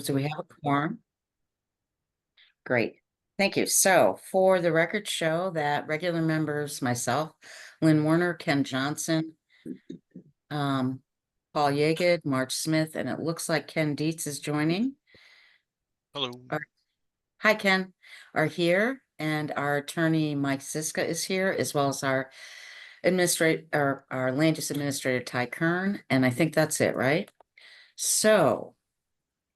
So we have a quorum. Great, thank you. So for the record show that regular members, myself, Lynn Warner, Ken Johnson, Paul Yeagood, March Smith, and it looks like Ken Dietz is joining. Hello. Hi, Ken, are here, and our attorney, Mike Siska, is here, as well as our our land use administrator, Ty Kern, and I think that's it, right? So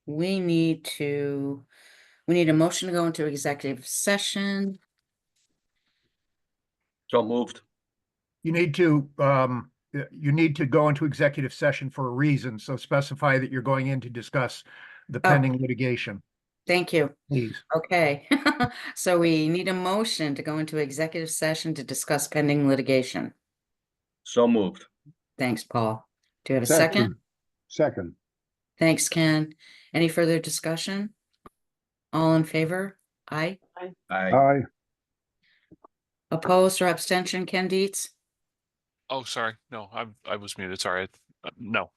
we need a motion to go into executive session. So moved. You need to go into executive session for a reason, so specify that you're going in to discuss the pending litigation, Thank you. please. Okay, so we need a motion to go into executive session to discuss pending litigation. So moved. Thanks, Paul. Do you have a second? Second. Thanks, Ken. Any further discussion? All in favor? Aye. Aye. Aye. Opposed or abstention, Ken Dietz? Oh, sorry. No, I was muted. Sorry. No.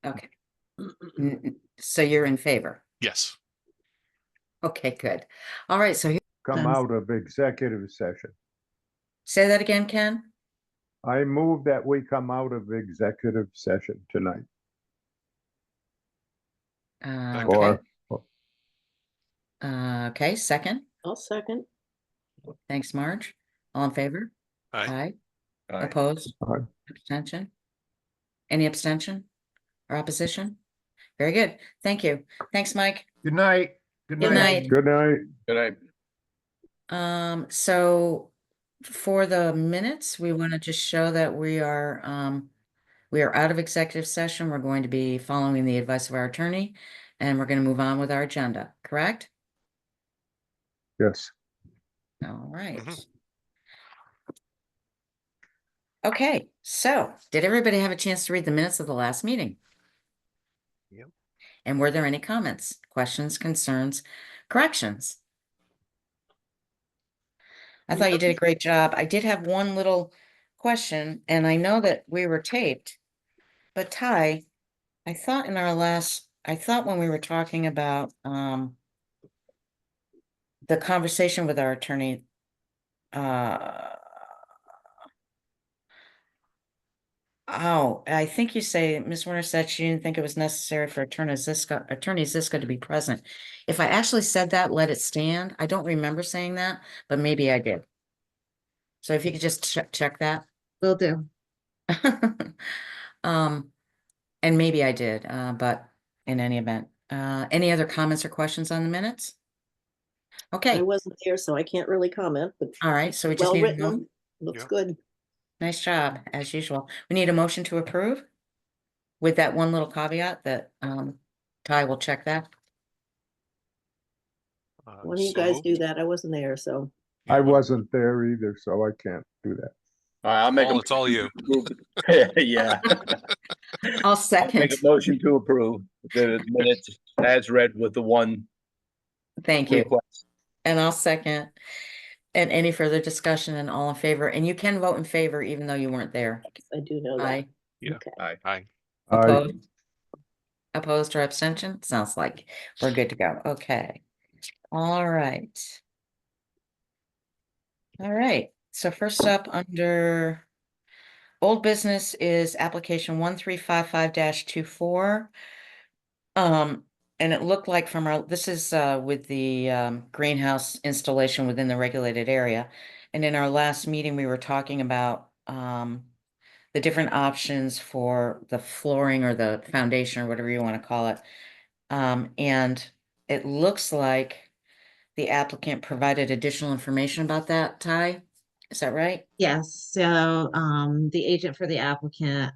Okay. So you're in favor? Yes. Okay, good. All right, so Come out of executive session. say that again, Ken? I move that we come out of executive session tonight. Okay. Okay, second. I'll second. Thanks, Marge. All in favor? Aye. Aye. Opposed? Aye. Abstention? Any abstention or opposition? Very good. Thank you. Thanks, Mike. Good night. Good night. Good night. Good night. So for the minutes, we want to just show that we are out of executive session. We're going to be following the advice of our attorney, and we're going to move on with our agenda, correct? Yes. All right. Mhm. Okay, so did everybody have a chance to read the minutes of the last meeting? Yep. And were there any comments, questions, concerns, corrections? I thought you did a great job. I did have one little question, and I know that we were taped, but Ty, I thought when we were talking about the conversation with our attorney, I think you say Ms. Warner said she didn't think it was necessary for Attorney Ziska to be present. If I actually said that, let it stand. I don't remember saying that, but maybe I did. So if you could just check that. Will do. And maybe I did, but in any event, any other comments or questions on the minutes? Okay, I wasn't there, so I can't really comment, but all right, so we just well need a written, looks Yeah. good. nice job, as usual. We need a motion to approve with that one little caveat that Ty will check that. One of you So guys moved. do that. I wasn't there, so. I wasn't there either, so I can't do that. All right, I'll make Paul, it's all you. Yeah. I'll I'll second. make a motion to approve the minutes as read with the one Thank you. request. And I'll second. And any further discussion and all in favor, and you can vote in favor even though you weren't there. I do know that. Aye. Yeah. Okay. Aye. Aye. Opposed? Opposed or abstention? Sounds like we're good to go. Okay. All right. All right. So first up under old business is application 1355-24. And it looked like this is with the greenhouse installation within the regulated area. And in our last meeting, we were talking about the different options for the flooring or the foundation or whatever you want to call it. And it looks like the applicant provided additional information about that, Ty? Is that right? Yes, so the agent for the applicant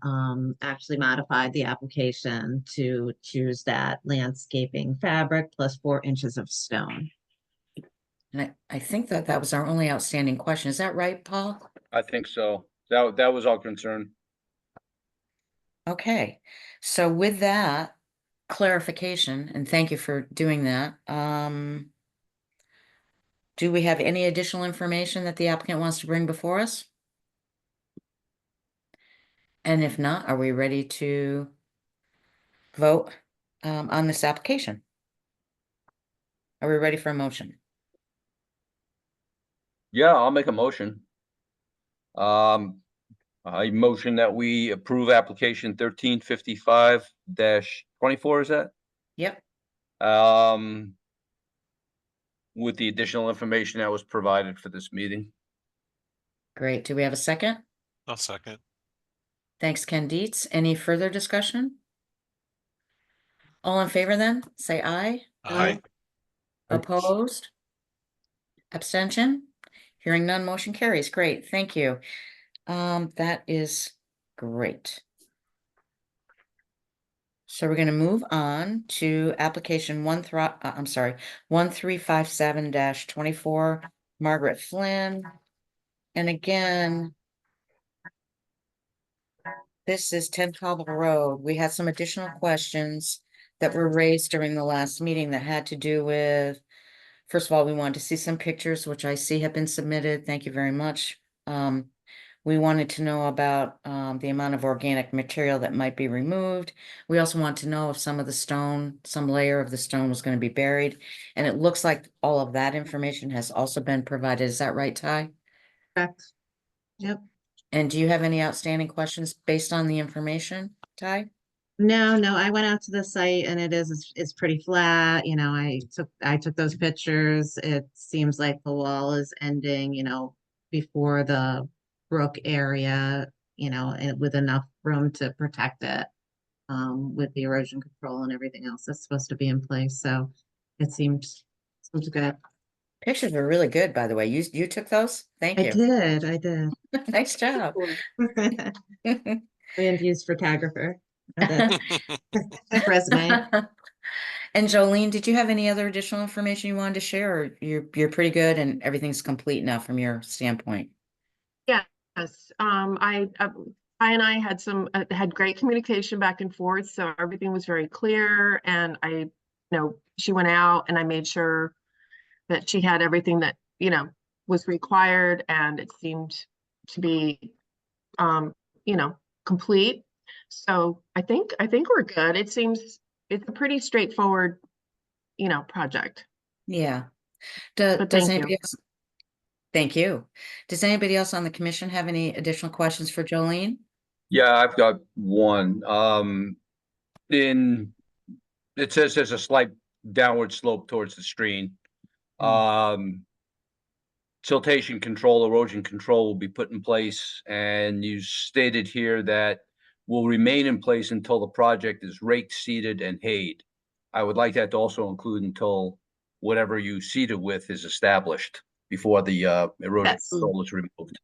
actually modified the application to choose that landscaping fabric plus 4 inches of stone. And I think that was our only outstanding question. Is that right, Paul? I think so. That was our concern. Okay, so with that clarification, and thank you for doing that, do we have any additional information that the applicant wants to bring before us? And if not, are we ready to vote on this application? Are we ready for a motion? Yeah, I'll make a motion. I motion that we approve application 1355-24, is that? Yep, Um, with the additional information that was provided for this meeting. great. Do we have a second? I'll second. Thanks, Ken Dietz. Any further discussion? All in favor then, say aye. Aye. Opposed? Abstention? Hearing none, motion carries. Great, thank you. That is great. So we're gonna move on to application 1357-24, Margaret Flynn. And again, this is 10 Cobble Road. We had some additional questions that were raised during the last meeting that had to do with, first of all, we wanted to see some pictures, which I see have been submitted. Thank you very much. We wanted to know about the amount of organic material that might be removed. We also want to know if some of the stone, some layer of the stone was going to be buried. And it looks like all of that information has also been provided. Is that right, Ty? Correct. Yep. And do you have any outstanding questions based on the information, Ty? No, no, I went out to the site and it's pretty flat, you know, I took those pictures. It seems like the wall is ending, you know, before the brook area, you know, and with enough room to protect it. With the erosion control and everything else that's supposed to be in place, so it seems good. Pictures were really good, by the way. You took those? Thank you. I did. Nice job. And used photographer. for the resume. And Jolene, did you have any other additional information you wanted to share, or you're pretty good and everything's complete now from your standpoint? Yes, I and I had had great communication back and forth, so everything was very clear. And she went out and I made sure that she had everything that was required, and it seemed to be complete. So I think we're good. It seems it's a pretty straightforward project. Yeah. But Does thank you. anybody else? Thank you. Does anybody else on the commission have any additional questions for Jolene? Yeah, I've got one. It says there's a slight downward slope towards the stream. Siltation control, erosion control will be put in place, and you stated here that will remain in place until the project is raked, seeded, and hayed. I would like that to also include until whatever you seeded with is established before the erosion Yes. control is removed.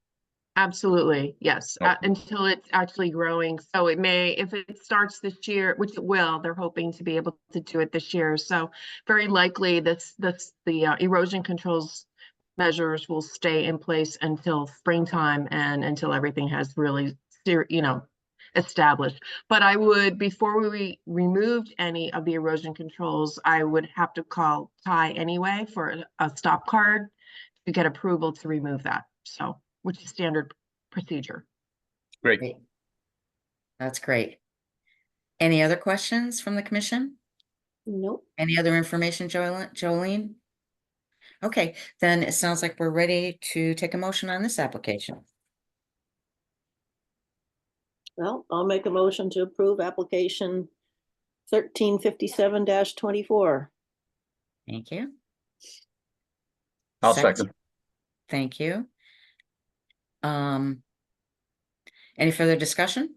Absolutely, yes, Okay. until it's actually growing. So it may, if it starts this year, which it will, they're hoping to be able to do it this year. So very likely the erosion controls measures will stay in place until springtime and until everything has really, established. But I would, before we removed any of the erosion controls, I would have to call Ty anyway for a stop card to get approval to remove that. So, which is standard procedure. Great. Great. That's great. Any other questions from the commission? Nope. Any other information, Jolene? Okay, then it sounds like we're ready to take a motion on this application. Well, I'll make a motion to approve application 1357-24. Thank you. I'll second. Thank you. Any further discussion?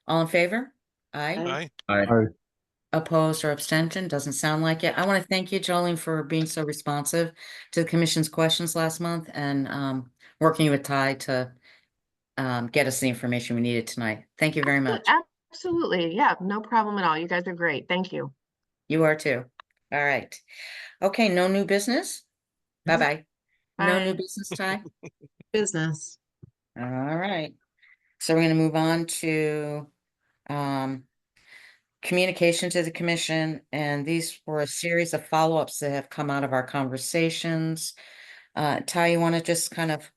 All in favor? Aye. Aye. Aye. Opposed or abstention? Doesn't sound like it. I want to thank you, Jolene, for being so responsive to the commission's questions last month and working with Ty to get us the information we needed tonight. Thank you very much. Absolutely, yeah, no problem at all. You guys are great. Thank you. You are too. All right. Okay, no new business? Bye-bye. No new Bye. business, Ty? Business. All right. So we're going to move on to communication to the commission, and these were a series of follow-ups that have come out of our conversations. Ty, you want to just kind of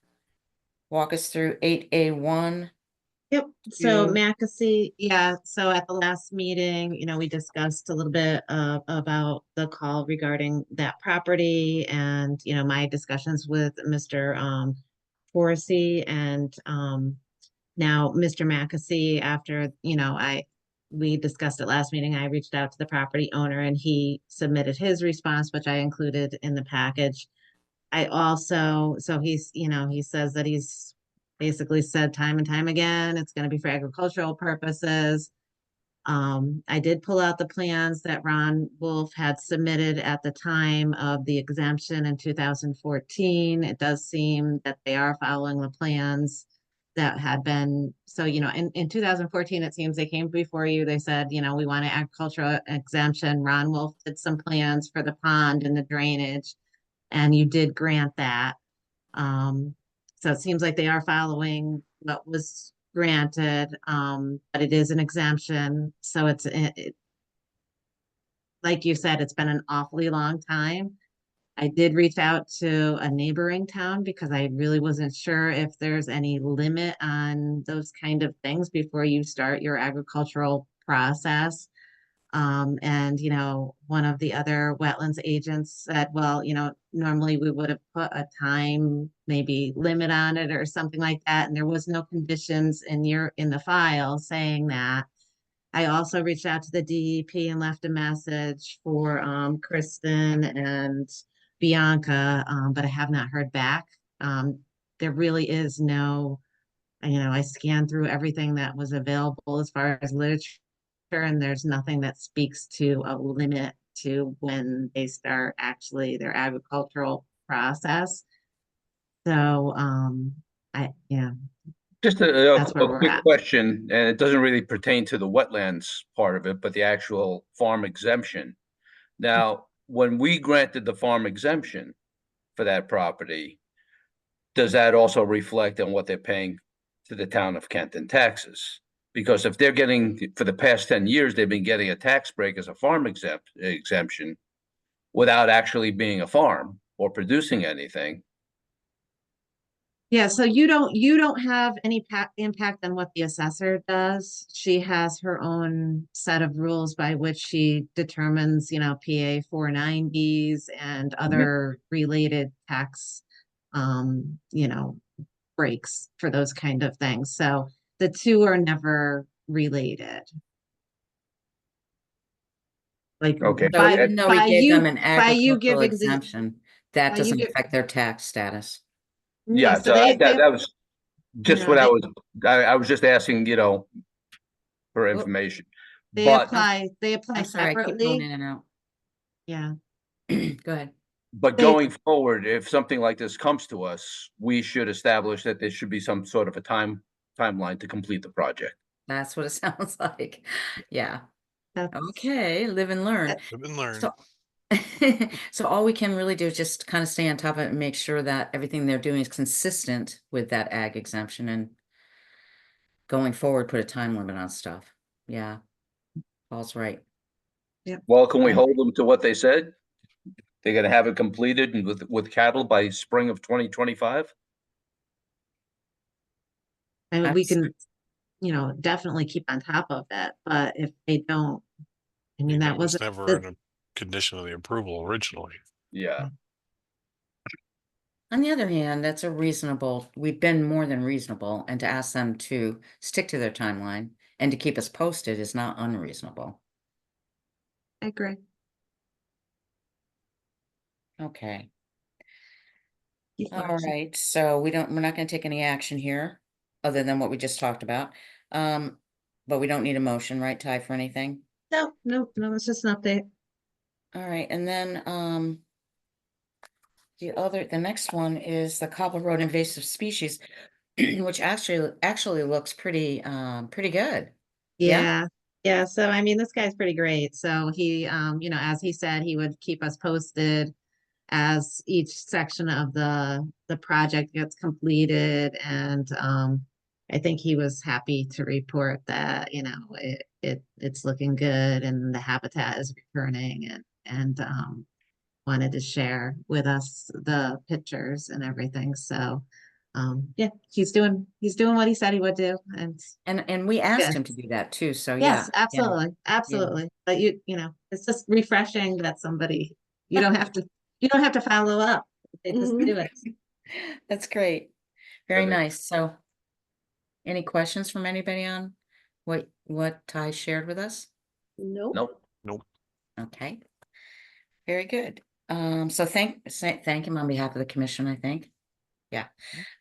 walk us through 8A1? Yep, so June. Macassey, yeah, so at the last meeting, we discussed a little bit about the call regarding that property and, my discussions with Mr. Forsey and now Mr. Macassey, after, we discussed it last meeting, I reached out to the property owner and he submitted his response, which I included in the package. I also, so he says that he's basically said time and time again, it's gonna be for agricultural purposes. I did pull out the plans that Ron Wolf had submitted at the time of the exemption in 2014. It does seem that they are following the plans that had been, so, in 2014, it seems they came before you, they said, we want an agricultural exemption. Ron Wolf did some plans for the pond and the drainage and you did grant that. So it seems like they are following what was granted, but it is an exemption. So like you said, it's been an awfully long time. I did reach out to a neighboring town because I really wasn't sure if there's any limit on those kind of things before you start your agricultural process. And, one of the other wetlands agents said, well, normally we would have put a time, maybe limit on it or something like that. And there was no conditions in the file saying that. I also reached out to the DEP and left a message for, Kristen and Bianca, but I have not heard back. There really is no, I scanned through everything that was available as far as literature and there's nothing that speaks to a limit to when they start actually their agricultural process. So, yeah, Just that's where a we're quick at. question, and it doesn't really pertain to the wetlands part of it, but the actual farm exemption. Now, when we granted the farm exemption for that property, does that also reflect on what they're paying to the town of Kent in taxes? Because if they're getting, for the past 10 years, they've been getting a tax break as a farm exemption without actually being a farm or producing anything. Yeah, so you don't have any impact on what the assessor does. She has her own set of rules by which she determines, PA 490s and other related tax, um, you know, breaks for those kind of things. So the two are never related. Like Okay. So even though we gave them an by you give agricultural exemption, that by you doesn't give, affect their tax status. no, Yeah, so so they, that was just what they, I was just asking, for Well, information. they But, apply I'm sorry, I keep going separately. in and out. Yeah. Go ahead. but They, going forward, if something like this comes to us, we should establish that there should be some sort of a timeline to complete the project. That's what it sounds like. Yeah. that's, Okay, live and learn. that- Live and learn. So, so all we can really do is just kind of stay on top of it and make sure that everything they're doing is consistent with that ag exemption and going forward, put a time limit on stuff. Yeah, Paul's right. Well, can we Um, hold them to what they said? They're gonna have it completed and with cattle by spring of 2025? I mean, we That's- can, definitely keep on top of it, but if they don't, I mean, that That was wasn't, never in a condition of the approval originally. Yeah. On the other hand, that's we've been more than reasonable, and to ask them to stick to their timeline and to keep us posted is not unreasonable. I agree. Okay. Keep All watching. right, so we're not gonna take any action here, other than what we just talked about. But we don't need a motion, right, Ty, for anything? No, it's just an update. All right, and then, the next one is the Cobble Road invasive species, which actually looks pretty good. Yeah? Yeah. Yeah. So, I mean, this guy's pretty great. So he, as he said, he would keep us posted as each section of the project gets completed. And, I think he was happy to report that, it's looking good and the habitat is returning and wanted to share with us the pictures and everything. So, yeah, he's doing what he said he would do, and And we asked Yes. him to do that too, so yes, yeah. absolutely. But it's just refreshing that somebody, you don't have to follow up. They just Mhm. do it. That's great. Very That is- nice. So any questions from anybody on what Ty shared with us? Nope. Nope. Okay. Very good. So thank him on behalf of the commission, I think. Yeah.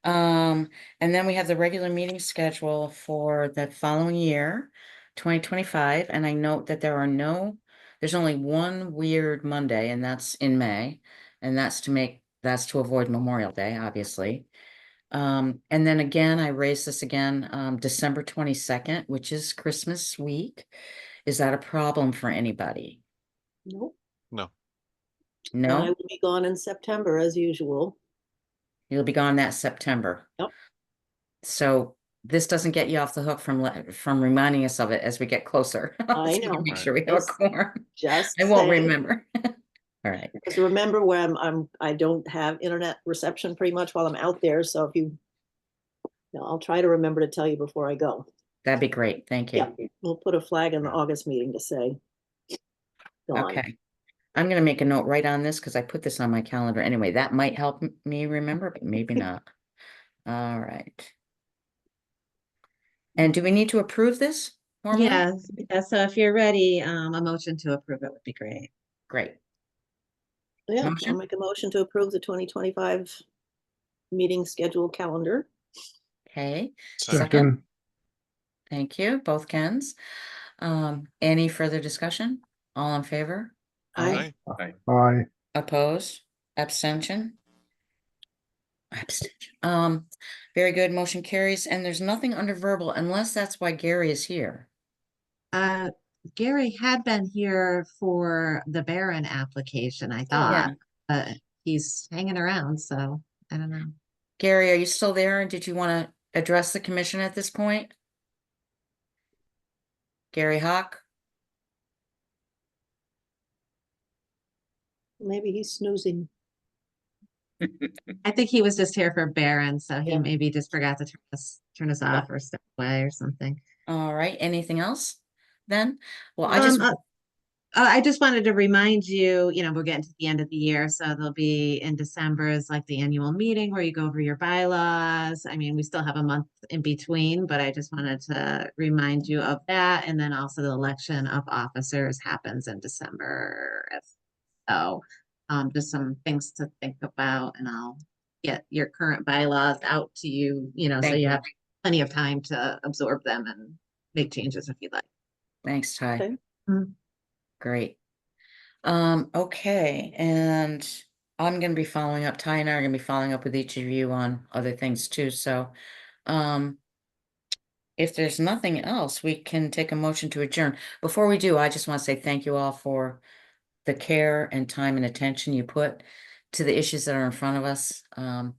And then we have the regular meeting schedule for the following year, 2025. And I note that there's only one weird Monday, and that's in May. And that's to avoid Memorial Day, obviously. And then again, I raised this again, December 22nd, which is Christmas week. Is that a problem for anybody? Nope. No. And I No? will be gone in September as usual. You'll be gone that September. Yep. So this doesn't get you off the hook from reminding us of it as we get closer. I So we know. Make sure we have a Just- quorum. Just I won't saying. remember. All right, Because remember where I don't have internet reception pretty much while I'm out there, so if I'll try to remember to tell you before I go. that'd be great. Thank Yeah, you. we'll put a flag in the August meeting to say. Gone. Okay. I'm gonna make a note right on this because I put this on my calendar anyway. That might help me remember, but maybe not. All right. And do we need to approve this formally? Yeah, so if you're ready, a motion to approve it would be great. Great. Yeah, I'll Motion? make a motion to approve the 2025 meeting schedule calendar. Okay. Second. Second, Thank you, both Kens. Any further discussion? All in favor? Aye. aye. Opposed? Abstention? Abstention. Very good. Motion carries, and there's nothing under verbal unless that's why Gary is here. Gary had been here for the Barron application, I Yeah. thought, but he's hanging around, so I don't know. Gary, are you still there? And did you want to address the commission at this point? Gary Hawk? Maybe he's snoozing. I think he was just here for Barron, so he Yeah. maybe just forgot to turn us off or step away or something. All right. Anything else then? Well, I just wanted to remind you, we're getting to the end of the year, so there'll be in December is like the annual meeting where you go over your bylaws. I mean, we still have a month in between, but I just wanted to remind you of that. And then also the election of officers happens in December. So, just some things to think about, and I'll get your current bylaws out to you, so Thank you you. have plenty of time to absorb them and make changes if you'd like. Thanks, Ty. Okay. Great. Okay, and I'm gonna be following up, Ty and I are gonna be following up with each of you on other things too, so if there's nothing else, we can take a motion to adjourn. Before we do, I just want to say thank you all for the care and time and attention you put to the issues that are in front of us. I'm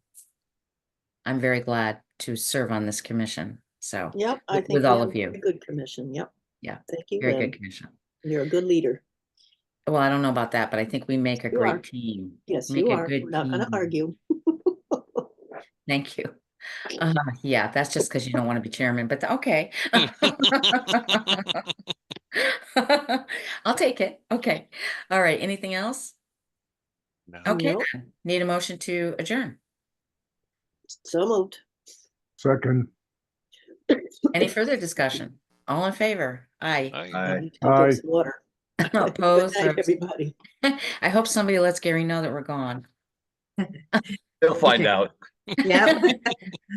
very glad to serve on this commission, so Yep, I with think we all have of a you. very good commission. Yep. Yeah, Thank you, very Lynn. good commission. You're a good leader. Well, I don't know about that, but I think we make a You are. great team. Yes, Make you a are. good We're not gonna team. argue. Thank you. Yeah, that's just because you don't want to be chairman, but okay. I'll take it. Okay. All right. Anything else? No. Okay, Nope. then. Need a motion to adjourn. So moved. Second, Any further discussion? All in favor? Aye. Aye. Aye. I need to go drink Aye. some water. Good Opposed? night, everybody. I hope somebody lets Gary know that we're gone. They'll find Okay. out. Yep.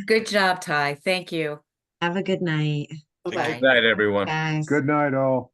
Good job, Ty. Thank you. Have a good night, Bye-bye. Bye. Night, everyone. guys. good night all.